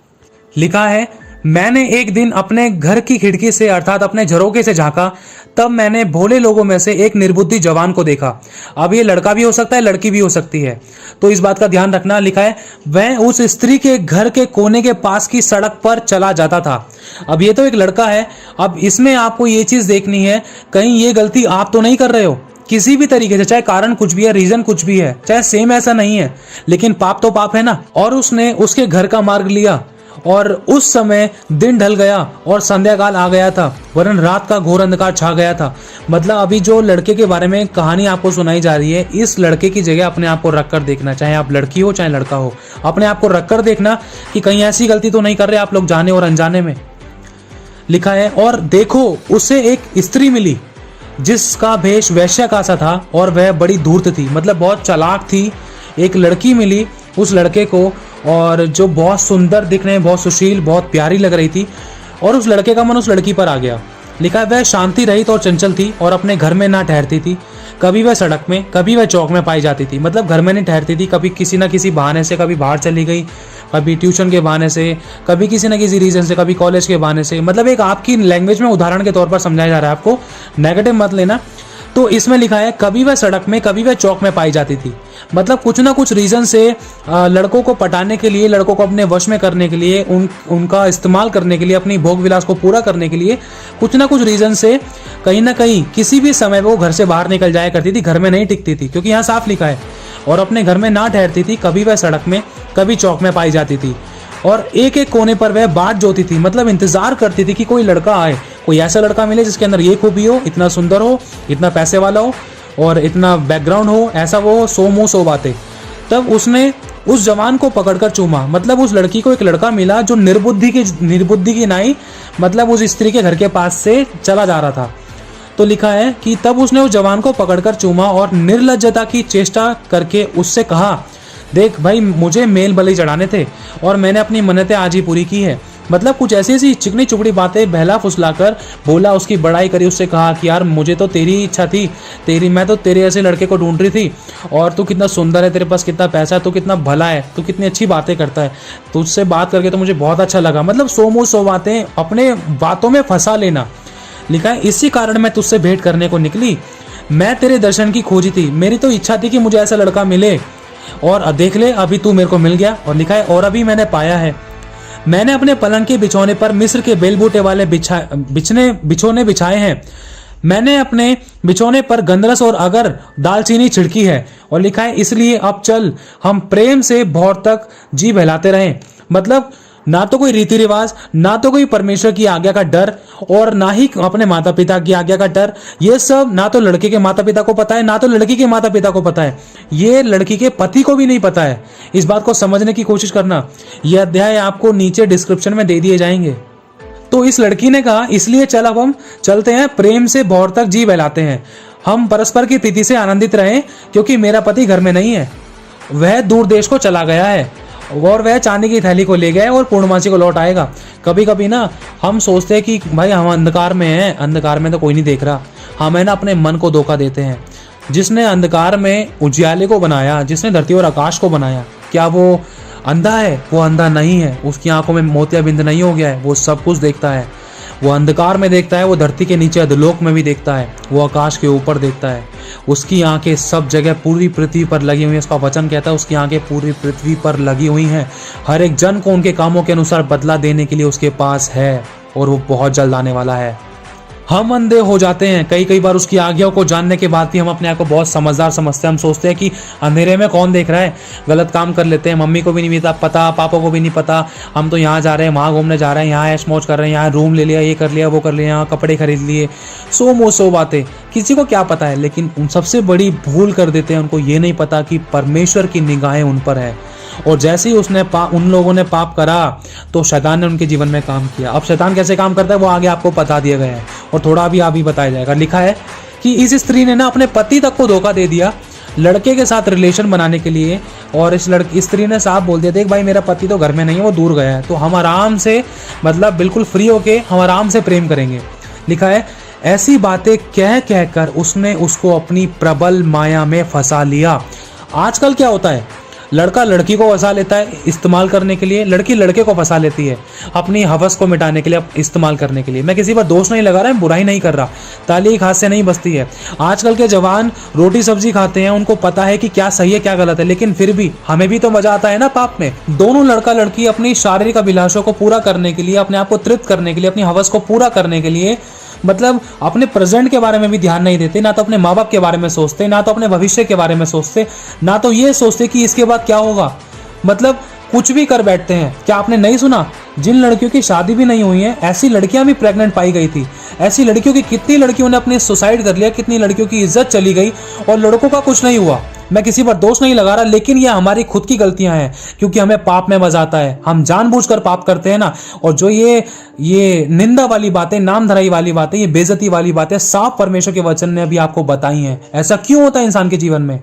लिखा है मैंने एक दिन अपने घर की खिड़की से अर्थात अपने झरोखे से झांका, तब मैंने भोले लोगों में से एक निर्बुद्धि जवान को देखा। अब ये लड़का भी हो सकता है, लड़की भी हो सकती है, तो इस बात का ध्यान रखना। लिखा है वह उस स्त्री के घर के कोने के पास की सड़क पर चला जाता था। अब ये तो एक लड़का है, अब इसमें आपको ये चीज देखनी है कहीं ये गलती आप तो नहीं कर रहे हो किसी भी तरीके से, चाहे कारण कुछ भी है, रीजन कुछ भी है, चाहे सेम ऐसा नहीं है, लेकिन पाप तो पाप है ना। और उसने उसके घर का मार्ग लिया और उस समय दिन ढल गया और संध्या काल आ गया था, वरन रात का घोर अंधकार छा गया था। मतलब अभी जो लड़के के बारे में कहानी आपको सुनाई जा रही है, इस लड़के की जगह अपने आप को रख कर देखना, चाहे आप लड़की हो चाहे लड़का हो, अपने आप को रख कर देखना कि कहीं ऐसी गलती तो नहीं कर रहे आप लोग जाने और अनजाने में। लिखा है और देखो उसे एक स्त्री मिली जिसका भेष वैश्य का सा था और वह बड़ी धूर्त थी, मतलब बहुत चालाक थी। एक लड़की मिली उस लड़के को और जो बहुत सुंदर दिखने में, बहुत सुशील, बहुत प्यारी लग रही थी, और उस लड़के का मन उस लड़की पर आ गया। लिखा है वह शांति रहित और चंचल थी और अपने घर में ना ठहरती थी, कभी वह सड़क में कभी वह चौक में पाई जाती थी, मतलब घर में नहीं ठहरती थी, कभी किसी ना किसी बहाने से कभी बाहर चली गई, कभी ट्यूशन के बहाने से, कभी किसी न किसी रीजन से, कभी कॉलेज के बहाने से, मतलब एक आपकी लैंग्वेज में उदाहरण के तौर पर समझाया जा रहा है आपको, नेगेटिव मत लेना। तो इसमें लिखा है कभी वह सड़क में कभी वह चौक में पाई जाती थी। मतलब कुछ ना कुछ रीज़न से लड़कों को पटाने के लिए, लड़कों को अपने वश में करने के लिए, उनका इस्तेमाल करने के लिए, अपनी भोग विलास को पूरा करने के लिए कुछ ना कुछ रीज़न से कहीं ना कहीं किसी भी समय वो घर से बाहर निकल जाया करती थी, घर में नहीं टिकती थी, क्योंकि यहाँ साफ लिखा है, और अपने घर में ना ठहरती थी, कभी वह सड़क में कभी चौक में पाई जाती थी। और एक एक कोने पर वह बाट जोती थी, मतलब इंतजार करती थी कि कोई लड़का आए, कोई ऐसा लड़का मिले जिसके अंदर ये खूबी हो, इतना सुंदर हो, इतना पैसे वाला हो और इतना बैकग्राउंड हो, ऐसा वो हो, सो मुँह सो बातें। तब उसने उस जवान को पकड़कर चूमा, मतलब उस लड़की को एक लड़का मिला जो निर्बुद्धि की नाई, मतलब उस स्त्री के घर के पास से चला जा रहा था। तो लिखा है कि तब उसने उस जवान को पकड़कर चूमा और निर्लज्जता की चेष्टा करके उससे कहा, देख भाई, मुझे मेल बलि चढ़ाने थे और मैंने अपनी मन्नतें आज ही पूरी की है। मतलब कुछ ऐसी ऐसी चिकनी चुपड़ी बातें बहला फुसलाकर बोला, उसकी बड़ाई करी, उससे कहा कि यार मुझे तो तेरी इच्छा थी, मैं तो तेरे ऐसे लड़के को ढूंढ रही थी, और तू कितना सुंदर है, तेरे पास कितना पैसा है, तू कितना भला है, तू कितनी अच्छी बातें करता है, तुझसे बात करके तो मुझे बहुत अच्छा लगा। मतलब सो मुँह सो बातें, अपने बातों में फंसा लेना। लिखा है इसी कारण मैं तुझसे भेंट करने को निकली, मैं तेरे दर्शन की खोजी थी, मेरी तो इच्छा थी कि मुझे ऐसा लड़का मिले, और देख ले अभी तू मेरे को मिल गया। और लिखा है और अभी मैंने पाया है, मैंने अपने पलंग के बिछौने पर मिस्र के बेलबूटे वाले बिछोने बिछाए हैं, मैंने अपने बिछौने पर गंदरस और अगर दालचीनी छिड़की है। और लिखा है इसलिए अब चल हम प्रेम से भोर तक जी बहलाते रहें। मतलब ना तो कोई रीति रिवाज, ना तो कोई परमेश्वर की आज्ञा का डर, और ना ही अपने माता पिता की आज्ञा का डर। ये सब ना तो लड़के के माता पिता को पता है, ना तो लड़की के माता पिता को पता है, ये लड़की के पति को भी नहीं पता है। इस बात को समझने की कोशिश करना। यह अध्याय आपको नीचे डिस्क्रिप्शन में दे दिए जाएंगे। तो इस लड़की ने कहा इसलिए चल अब हम चलते हैं, प्रेम से भोर तक जी बहलाते हैं, हम परस्पर की प्रीति से आनंदित रहें, क्योंकि मेरा पति घर में नहीं है, वह दूर देश को चला गया है और वह चांदी की थैली को ले गया और पूर्णमासी को लौट आएगा। कभी कभी ना हम सोचते हैं कि भाई हम अंधकार में हैं, अंधकार में तो कोई नहीं देख रहा, हम है ना अपने मन को धोखा देते हैं। जिसने अंधकार में उजियाले को बनाया, जिसने धरती और आकाश को बनाया, क्या वो अंधा है? वो अंधा नहीं है, उसकी आंखों में मोतियाबिंद नहीं हो गया है, वो सब कुछ देखता है। वो अंधकार में देखता है, वो धरती के नीचे अधोलोक में भी देखता है, वो आकाश के ऊपर देखता है। उसकी आंखें सब जगह पूरी पृथ्वी पर लगी हुई हैं। उसका वचन कहता है उसकी आंखें पूरी पृथ्वी पर लगी हुई हैं। हर एक जन को उनके कामों के अनुसार बदला देने के लिए उसके पास है, और वो बहुत जल्द आने वाला है। हम अंधे हो जाते हैं कई बार उसकी आज्ञाओं को जानने के बाद भी हम अपने आप को बहुत समझदार समझते हैं। हम सोचते हैं कि अंधेरे में कौन देख रहा है, गलत काम कर लेते हैं, मम्मी को भी नहीं पता, पापा को भी नहीं पता, हम तो यहाँ जा रहे हैं, वहाँ घूमने जा रहे हैं, यहाँ ऐश मौज कर रहे हैं, यहाँ रूम ले लिया, ये कर लिया, वो कर लिया, यहाँ कपड़े खरीद लिए, सौ बातें, किसी को क्या पता है। लेकिन उन सबसे बड़ी भूल कर देते हैं, उनको ये नहीं पता कि परमेश्वर की निगाहें उन पर है। और जैसे ही उन लोगों ने पाप करा तो शैतान ने उनके जीवन में काम किया। अब शैतान कैसे काम करता है वो आगे आपको बता दिया गया है, और थोड़ा भी आगे बताया जाएगा। लिखा है कि इस स्त्री ने ना अपने पति तक को धोखा दे दिया लड़के के साथ रिलेशन बनाने के लिए, और इस स्त्री ने साफ बोल दिया, देख भाई मेरा पति तो घर में नहीं है, वो दूर गया है, तो हम आराम से, मतलब बिल्कुल फ्री होके हम आराम से प्रेम करेंगे। लिखा है ऐसी बातें कह कर उसने उसको अपनी प्रबल माया में फंसा लिया। आजकल क्या होता है, लड़का लड़की को फंसा लेता है इस्तेमाल करने के लिए, लड़की लड़के को फंसा लेती है अपनी हवस को मिटाने के लिए, इस्तेमाल करने के लिए। मैं किसी पर दोष नहीं लगा रहा, बुराई नहीं कर रहा, ताली एक हाथ से नहीं बजती है। आजकल के जवान रोटी सब्जी खाते हैं, उनको पता है कि क्या सही है क्या गलत है, लेकिन फिर भी हमें भी तो मजा आता है ना पाप में। दोनों लड़का लड़की अपनी शारीरिक अभिलाषों को पूरा करने के लिए, अपने आप को तृप्त करने के लिए, अपनी हवस को पूरा करने के लिए, मतलब अपने प्रेजेंट के बारे में भी ध्यान नहीं देते, ना तो अपने माँ बाप के बारे में सोचते, ना तो अपने भविष्य के बारे में सोचते, ना तो ये सोचते कि इसके बाद क्या होगा। मतलब कुछ भी कर बैठते हैं। क्या आपने नहीं सुना, जिन लड़कियों की शादी भी नहीं हुई है ऐसी लड़कियां भी प्रेग्नेंट पाई गई थी। ऐसी लड़कियों की कितनी लड़कियों ने अपने सुसाइड कर लिया, कितनी लड़कियों की इज्जत चली गई, और लड़कों का कुछ नहीं हुआ। मैं किसी पर दोष नहीं लगा रहा, लेकिन ये हमारी खुद की गलतियां हैं, क्योंकि हमें पाप में मजा आता है, हम जानबूझकर पाप करते हैं ना। और जो ये निंदा वाली बातें, नाम धराई वाली बातें, ये बेइज्जती वाली बातें साफ परमेश्वर के वचन ने अभी आपको बताई हैं। ऐसा क्यों होता है इंसान के जीवन में?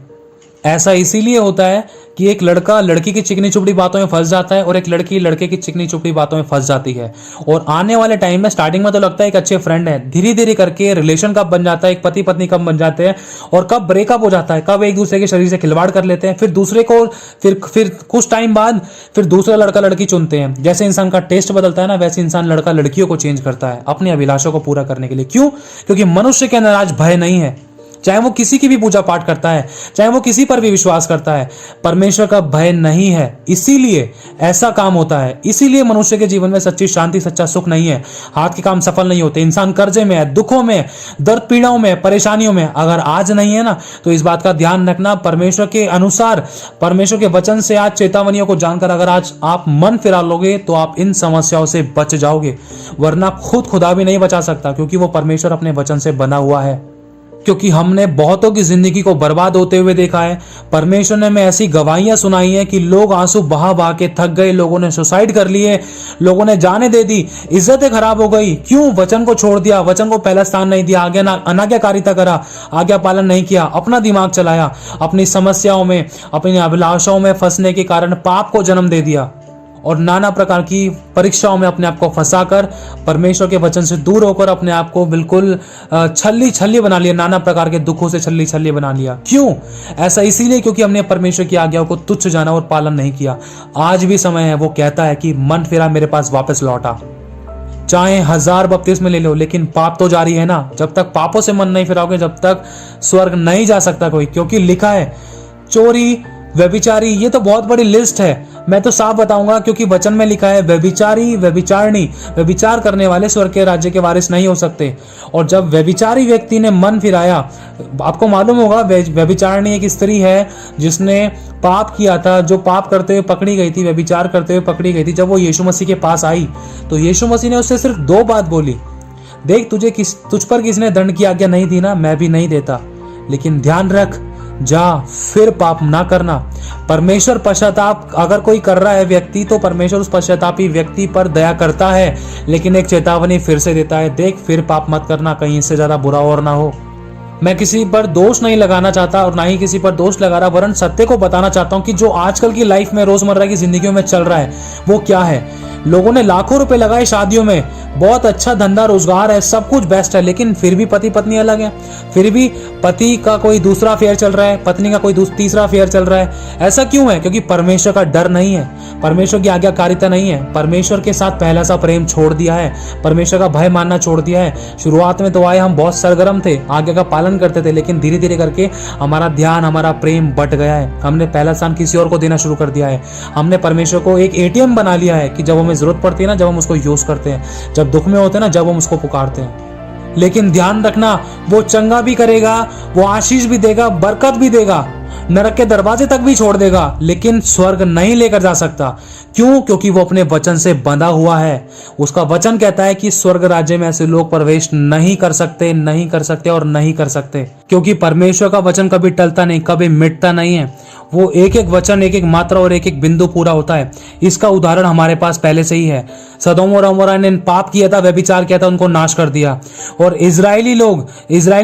ऐसा इसीलिए होता है कि एक लड़का लड़की की चिकनी चुपड़ी बातों में फंस जाता है और एक लड़की लड़के की चिकनी चुपड़ी बातों में फंस जाती है। और आने वाले टाइम में स्टार्टिंग में तो लगता है एक अच्छे फ्रेंड है, धीरे धीरे करके रिलेशन कब बन जाता है, एक पति पत्नी कब बन जाते हैं और कब ब्रेकअप हो जाता है, कब एक दूसरे के शरीर से खिलवाड़ कर लेते हैं, फिर दूसरे को फिर कुछ टाइम बाद फिर दूसरा लड़का लड़की चुनते हैं। जैसे इंसान का टेस्ट बदलता है ना, वैसे इंसान लड़का लड़कियों को चेंज करता है अपनी अभिलाषों को पूरा करने के लिए। क्यों? क्योंकि मनुष्य के अंदर आज भय नहीं है, चाहे वो किसी की भी पूजा पाठ करता है, चाहे वो किसी पर भी विश्वास करता है, परमेश्वर का भय नहीं है। इसीलिए ऐसा काम होता है, इसीलिए मनुष्य के जीवन में सच्ची शांति, सच्चा सुख नहीं है, हाथ के काम सफल नहीं होते, इंसान कर्जे में है, दुखों में, दर्द पीड़ाओं में, परेशानियों में। अगर आज नहीं है ना, तो इस बात का ध्यान रखना, परमेश्वर के अनुसार, परमेश्वर के वचन से आज चेतावनियों को जानकर अगर आज आप मन फिरा लोगे तो आप इन समस्याओं से बच जाओगे, वरना खुदा भी नहीं बचा सकता, क्योंकि वो परमेश्वर अपने वचन से बना हुआ है। क्योंकि हमने बहुतों की जिंदगी को बर्बाद होते हुए देखा है। परमेश्वर ने हमें ऐसी गवाहियां सुनाई हैं कि लोग आंसू बहा बहा के थक गए, लोगों ने सुसाइड कर लिए, लोगों ने जाने दे दी, इज्जतें खराब हो गई। क्यों? वचन को छोड़ दिया, वचन को पहला स्थान नहीं दिया, अनाज्ञाकारिता करा, आज्ञा पालन नहीं किया, अपना दिमाग चलाया, अपनी समस्याओं में, अपनी अभिलाषाओं में फंसने के कारण पाप को जन्म दे दिया और नाना प्रकार की परीक्षाओं में अपने आप को फंसाकर परमेश्वर के वचन से दूर होकर अपने आप को बिल्कुल छल्ली बना लिया, नाना प्रकार के दुखों से छल्ली बना लिया। क्यों? ऐसा इसीलिए क्योंकि हमने परमेश्वर की आज्ञाओं को तुच्छ जाना और पालन नहीं किया। आज भी समय है, वो कहता है कि मन फिरा मेरे पास वापस लौटा। चाहे 1000 बपतिस्मे ले लो, लेकिन पाप तो जारी है ना। जब तक पापों से मन नहीं फिराओगे, जब तक स्वर्ग नहीं जा सकता कोई। क्योंकि लिखा है चोरी, व्यभिचारी, ये तो बहुत बड़ी लिस्ट है। मैं तो साफ बताऊंगा, क्योंकि वचन में लिखा है व्यभिचारी, व्यभिचारिणी, व्यभिचार करने वाले स्वर्ग के राज्य के वारिस नहीं हो सकते। और जब व्यभिचारी व्यक्ति ने मन फिराया, आपको मालूम होगा व्यभिचारिणी एक स्त्री है जिसने पाप किया था, जो पाप करते हुए पकड़ी गई थी, व्यभिचार करते हुए पकड़ी गई थी। जब वो यीशु मसीह के पास आई तो यीशु मसीह ने उससे सिर्फ 2 बात बोली, देख तुझ पर किसने दंड की आज्ञा नहीं दी ना, मैं भी नहीं देता, लेकिन ध्यान रख, जा फिर पाप ना करना। परमेश्वर पश्चाताप अगर कोई कर रहा है व्यक्ति, तो परमेश्वर उस पश्चातापी व्यक्ति पर दया करता है, लेकिन एक चेतावनी फिर से देता है, देख फिर पाप मत करना, कहीं इससे ज्यादा बुरा और ना हो। मैं किसी पर दोष नहीं लगाना चाहता और ना ही किसी पर दोष लगा रहा, वरन सत्य को बताना चाहता हूं कि जो आजकल की लाइफ में, रोजमर्रा की जिंदगियों में चल रहा है वो क्या है। लोगों ने लाखों रुपए लगाए शादियों में, बहुत अच्छा धंधा रोजगार है, सब कुछ बेस्ट है, लेकिन फिर भी पति पत्नी अलग है, फिर भी पति का कोई दूसरा अफेयर चल रहा है, पत्नी का कोई तीसरा अफेयर चल रहा है। ऐसा क्यों है? क्योंकि परमेश्वर का डर नहीं है, परमेश्वर की आज्ञाकारिता नहीं है, परमेश्वर के साथ पहला सा प्रेम छोड़ दिया है, परमेश्वर का भय मानना छोड़ दिया है। शुरुआत में तो आए हम बहुत सरगर्म थे, आज्ञा का पालन करते थे, लेकिन धीरे धीरे करके हमारा ध्यान, हमारा प्रेम बट गया है। हमने पहला स्थान किसी और को देना शुरू कर दिया है। हमने परमेश्वर को एक ATM बना लिया है कि जब हमें जरूरत पड़ती है ना, जब हम उसको यूज करते हैं, जब दुख में होते हैं ना, जब हम उसको पुकारते हैं। लेकिन ध्यान रखना, वो चंगा भी करेगा, वो आशीष भी देगा, बरकत भी देगा, नरक के दरवाजे तक भी छोड़ देगा, लेकिन स्वर्ग नहीं लेकर जा सकता। क्यों? क्योंकि वो अपने वचन से बंधा हुआ है। उसका वचन कहता है कि स्वर्ग राज्य में ऐसे लोग प्रवेश नहीं कर सकते, नहीं कर सकते और नहीं कर सकते, क्योंकि परमेश्वर का वचन कभी टलता नहीं, कभी मिटता नहीं है। वो एक एक वचन, एक एक मात्रा और एक एक बिंदु पूरा होता है। इसका उदाहरण हमारे पास पहले से ही है। सदोम और अमोरा ने पाप किया था, व्यभिचार किया था, उनको नाश कर दिया। और इजरायली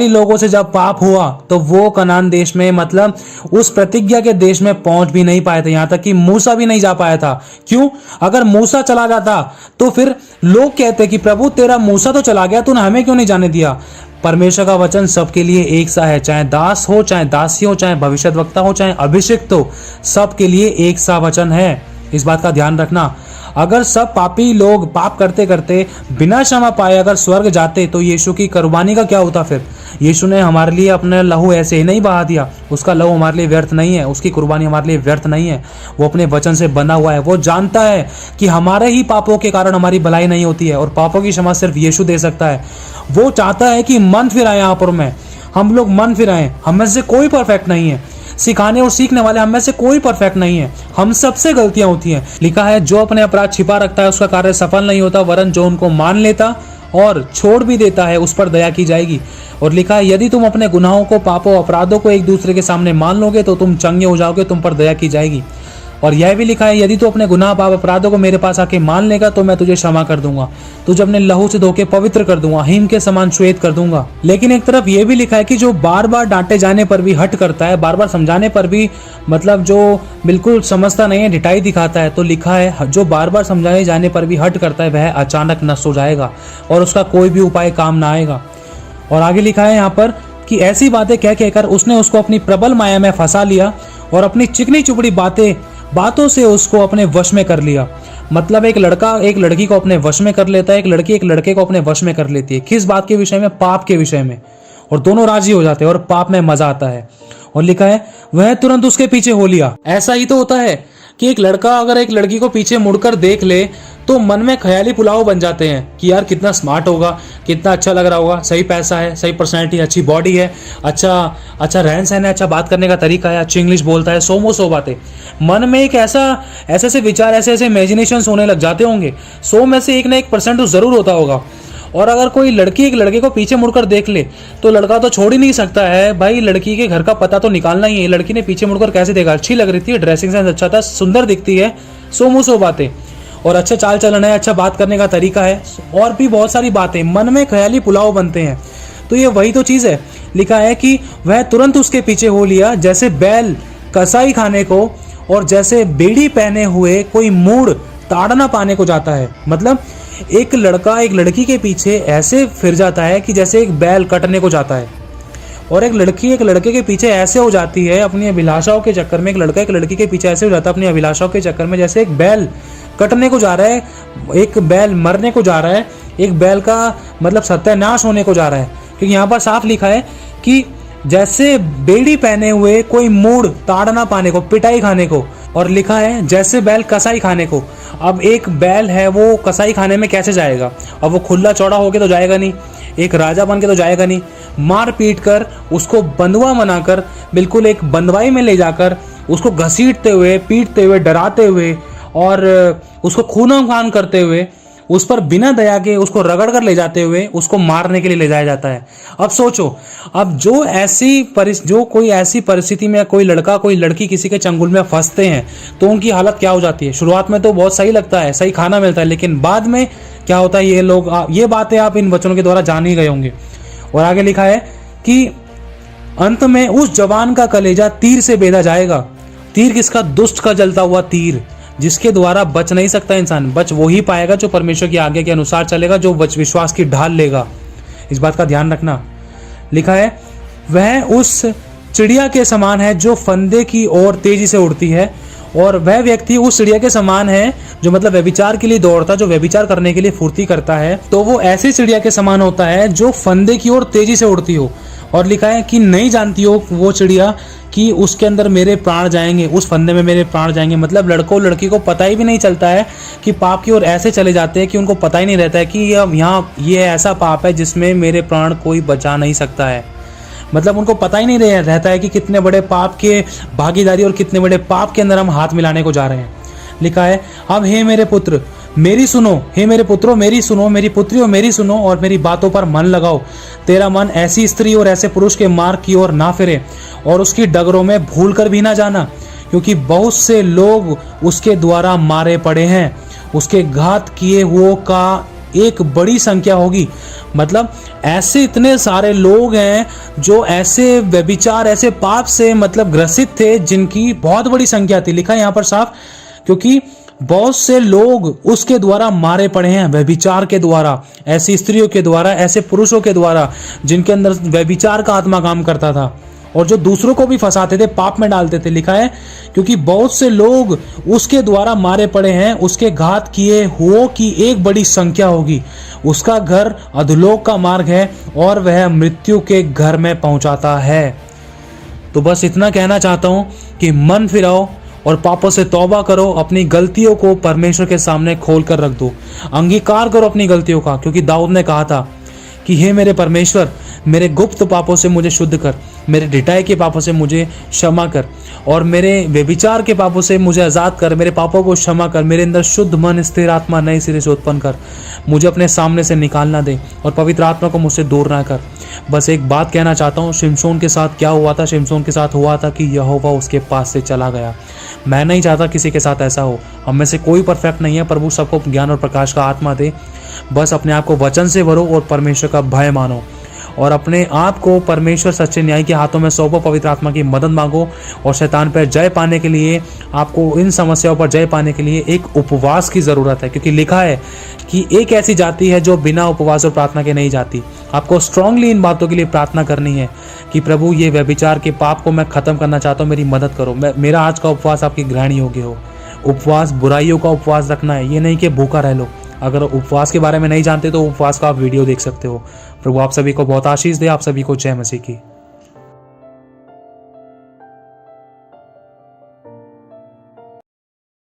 लोगों से जब पाप हुआ तो वो कनान देश में, मतलब उस प्रतिज्ञा के देश में पहुंच भी नहीं पाए थे। यहां तक कि मूसा भी नहीं जा पाया था। क्यों? अगर मूसा चला जाता तो फिर लोग कहते कि प्रभु तेरा मूसा तो चला गया, तूने हमें क्यों नहीं जाने दिया। परमेश्वर का वचन सबके लिए एक सा है, चाहे दास हो, चाहे दासी हो, चाहे भविष्यद्वक्ता हो, चाहे अभिषिक्त हो, सबके लिए एक सा वचन है। इस बात का ध्यान रखना। अगर सब पापी लोग पाप करते करते बिना क्षमा पाए अगर स्वर्ग जाते तो यीशु की कुर्बानी का क्या होता फिर? यीशु ने हमारे लिए अपना लहू ऐसे ही नहीं बहा दिया। उसका लहू हमारे लिए व्यर्थ नहीं है, उसकी कुर्बानी हमारे लिए व्यर्थ नहीं है। वो अपने वचन से बना हुआ है। वो जानता है कि हमारे ही पापों के कारण हमारी भलाई नहीं होती है और पापों की क्षमा सिर्फ यीशु दे सकता है। वो चाहता है कि मन फिराएं, यहाँ पर हम लोग मन फिराएं। हम में से कोई परफेक्ट नहीं है, सिखाने और सीखने वाले हम में से कोई परफेक्ट नहीं है, हम सबसे गलतियां होती हैं। लिखा है जो अपने अपराध छिपा रखता है उसका कार्य सफल नहीं होता, वरन जो उनको मान लेता और छोड़ भी देता है उस पर दया की जाएगी। और लिखा है यदि तुम अपने गुनाहों को, पापों, अपराधों को एक दूसरे के सामने मान लोगे तो तुम चंगे हो जाओगे, तुम पर दया की जाएगी। और यह भी लिखा है, यदि तू अपने गुनाह पाप अपराधों को मेरे पास आके मान लेगा तो मैं तुझे क्षमा कर दूंगा, तुझे अपने लहू से धो के पवित्र कर दूंगा, हिम के समान श्वेत कर दूंगा। लेकिन एक तरफ यह भी लिखा है कि जो बार बार डांटे जाने पर भी हट करता है, बार बार समझाने पर भी मतलब जो बिल्कुल समझता नहीं है, ढिठाई दिखाता है, तो लिखा है जो बार बार समझाए जाने पर भी हट करता है वह अचानक नष्ट हो जाएगा और उसका कोई भी उपाय काम ना आएगा। और आगे लिखा है यहाँ पर कि ऐसी बातें कह कहकर उसने उसको अपनी प्रबल माया में फंसा लिया और अपनी चिकनी चुपड़ी बातों से उसको अपने वश में कर लिया। मतलब एक लड़का एक लड़की को अपने वश में कर लेता है, एक लड़की एक लड़के को अपने वश में कर लेती है। किस बात के विषय में? पाप के विषय में। और दोनों राजी हो जाते हैं और पाप में मजा आता है। और लिखा है वह तुरंत उसके पीछे हो लिया। ऐसा ही तो होता है कि एक लड़का अगर एक लड़की को पीछे मुड़कर देख ले तो मन में ख्याली पुलाव बन जाते हैं कि यार कितना स्मार्ट होगा, कितना अच्छा लग रहा होगा, सही पैसा है, सही पर्सनैलिटी, अच्छी बॉडी है, अच्छा रहन सहन है, अच्छा बात करने का तरीका है, अच्छी इंग्लिश बोलता है, सौ बातें। मन में एक ऐसे विचार, ऐसे इमेजिनेशन होने लग जाते होंगे। 100 में से 1 ना 1% तो जरूर होता होगा। और अगर कोई लड़की एक लड़के को पीछे मुड़कर देख ले तो लड़का तो छोड़ ही नहीं सकता है भाई, लड़की के घर का पता तो निकालना ही है। लड़की ने पीछे मुड़कर कैसे देखा? अच्छी लग रही थी, ड्रेसिंग सेंस अच्छा था, सुंदर दिखती है, 100 बातें, और अच्छा चाल चलन है, अच्छा बात करने का तरीका है, और भी बहुत सारी बातें। मन में ख्याली पुलाव बनते हैं। तो ये वही तो चीज़ है। लिखा है कि वह तुरंत उसके पीछे हो लिया जैसे बैल कसाई खाने को और जैसे बेड़ी पहने हुए कोई मूढ़ ताड़ना पाने को जाता है। मतलब एक लड़का एक लड़की के पीछे ऐसे फिर जाता है कि जैसे एक बैल कटने को जाता है, और एक लड़की एक लड़के के पीछे ऐसे हो जाती है अपनी अभिलाषाओं के चक्कर में। एक लड़का एक लड़की के पीछे ऐसे हो जाता है अपनी अभिलाषाओं के चक्कर में जैसे एक बैल कटने को जा रहा है, एक बैल मरने को जा रहा है, एक बैल का मतलब सत्यानाश होने को जा रहा है। क्योंकि यहाँ पर साफ लिखा है कि जैसे बेड़ी पहने हुए कोई मूढ़ ताड़ना पाने को, पिटाई खाने को, और लिखा है जैसे बैल कसाई खाने को। अब एक बैल है वो कसाई खाने में कैसे जाएगा? अब वो खुला चौड़ा होके तो जाएगा नहीं, एक राजा बन के तो जाएगा नहीं। मार पीट कर उसको बंधुआ बनाकर बिल्कुल एक बंधवाई में ले जाकर उसको घसीटते हुए, पीटते हुए, डराते हुए और उसको खून खान करते हुए, उस पर बिना दया के उसको रगड़ कर ले जाते हुए उसको मारने के लिए ले जाया जाता है। अब सोचो, अब जो कोई ऐसी परिस्थिति में कोई लड़का कोई लड़की किसी के चंगुल में फंसते हैं तो उनकी हालत क्या हो जाती है? शुरुआत में तो बहुत सही लगता है, सही खाना मिलता है, लेकिन बाद में क्या होता है ये बातें आप इन वचनों के द्वारा जान ही गए होंगे। और आगे लिखा है कि अंत में उस जवान का कलेजा तीर से बेधा जाएगा। तीर किसका? दुष्ट का जलता हुआ तीर, जिसके द्वारा बच नहीं सकता इंसान। बच वो ही पाएगा जो परमेश्वर की आज्ञा के अनुसार चलेगा, जो विश्वास की ढाल लेगा। इस बात का ध्यान रखना। लिखा है वह उस चिड़िया के समान है जो फंदे की ओर तेजी से उड़ती है, और वह व्यक्ति उस चिड़िया के समान है जो मतलब व्यभिचार के लिए दौड़ता, जो व्यभिचार करने के लिए फुर्ती करता है, तो वो ऐसी चिड़िया के समान होता है जो फंदे की ओर तेजी से उड़ती हो। और लिखा है कि नहीं जानती हो वो चिड़िया कि उसके अंदर मेरे प्राण जाएंगे, उस फंदे में मेरे प्राण जाएंगे। मतलब लड़कों लड़की को पता ही भी नहीं चलता है कि पाप की ओर ऐसे चले जाते हैं कि उनको पता ही नहीं रहता है कि यहाँ ये ऐसा पाप है जिसमें मेरे प्राण कोई बचा नहीं सकता है। मतलब उनको पता ही नहीं रहता है कि कितने बड़े पाप के भागीदारी और कितने बड़े पाप के अंदर हम हाथ मिलाने को जा रहे हैं। लिखा है अब हे मेरे पुत्र मेरी सुनो, हे मेरे पुत्रों मेरी सुनो, मेरी पुत्रियों मेरी सुनो और मेरी बातों पर मन लगाओ। तेरा मन ऐसी स्त्री और ऐसे पुरुष के मार्ग की ओर ना फिरे और उसकी डगरों में भूल कर भी ना जाना, क्योंकि बहुत से लोग उसके द्वारा मारे पड़े हैं, उसके घात किए हुओं का एक बड़ी संख्या होगी। मतलब ऐसे इतने सारे लोग हैं जो ऐसे व्यभिचार ऐसे पाप से मतलब ग्रसित थे जिनकी बहुत बड़ी संख्या थी। लिखा है यहाँ पर साफ, क्योंकि बहुत से लोग उसके द्वारा मारे पड़े हैं, व्यभिचार के द्वारा, ऐसी स्त्रियों के द्वारा, ऐसे पुरुषों के द्वारा जिनके अंदर व्यभिचार का आत्मा काम करता था और जो दूसरों को भी फंसाते थे, पाप में डालते थे। लिखा है क्योंकि बहुत से लोग उसके द्वारा मारे पड़े हैं, उसके घात किए हुओं की एक बड़ी संख्या होगी। उसका घर अधोलोक का मार्ग है और वह मृत्यु के घर में पहुंचाता है। तो बस इतना कहना चाहता हूं कि मन फिराओ और पापों से तौबा करो, अपनी गलतियों को परमेश्वर के सामने खोल कर रख दो, अंगीकार करो अपनी गलतियों का, क्योंकि दाऊद ने कहा था कि हे मेरे परमेश्वर मेरे गुप्त पापों से मुझे शुद्ध कर, मेरे ढिठाई के पापों से मुझे क्षमा कर और मेरे व्यभिचार के पापों से मुझे आज़ाद कर। मेरे पापों को क्षमा कर, मेरे अंदर शुद्ध मन, स्थिर आत्मा नए सिरे से उत्पन्न कर। मुझे अपने सामने से निकालना दे और पवित्र आत्मा को मुझसे दूर ना कर। बस एक बात कहना चाहता हूँ, शिमशोन के साथ क्या हुआ था? शिमशोन के साथ हुआ था कि यहोवा उसके पास से चला गया। मैं नहीं चाहता किसी के साथ ऐसा हो। हम में से कोई परफेक्ट नहीं है। प्रभु सबको ज्ञान और प्रकाश का आत्मा दे। बस अपने आप को वचन से भरो और परमेश्वर का भय मानो और अपने आप को परमेश्वर सच्चे न्याय के हाथों में सौंपो। पवित्र आत्मा की मदद मांगो और शैतान पर जय पाने के लिए, आपको इन समस्याओं पर जय पाने के लिए एक उपवास की ज़रूरत है, क्योंकि लिखा है कि एक ऐसी जाति है जो बिना उपवास और प्रार्थना के नहीं जाती। आपको स्ट्रांगली इन बातों के लिए प्रार्थना करनी है कि प्रभु ये व्यभिचार के पाप को मैं ख़त्म करना चाहता हूँ, मेरी मदद करो। मेरा आज का उपवास आपकी ग्रहण योग्य हो। उपवास बुराइयों का उपवास रखना है, ये नहीं कि भूखा रह लो। अगर उपवास के बारे में नहीं जानते तो उपवास का आप वीडियो देख सकते हो। प्रभु आप सभी को बहुत आशीष दे। आप सभी को जय मसीह की।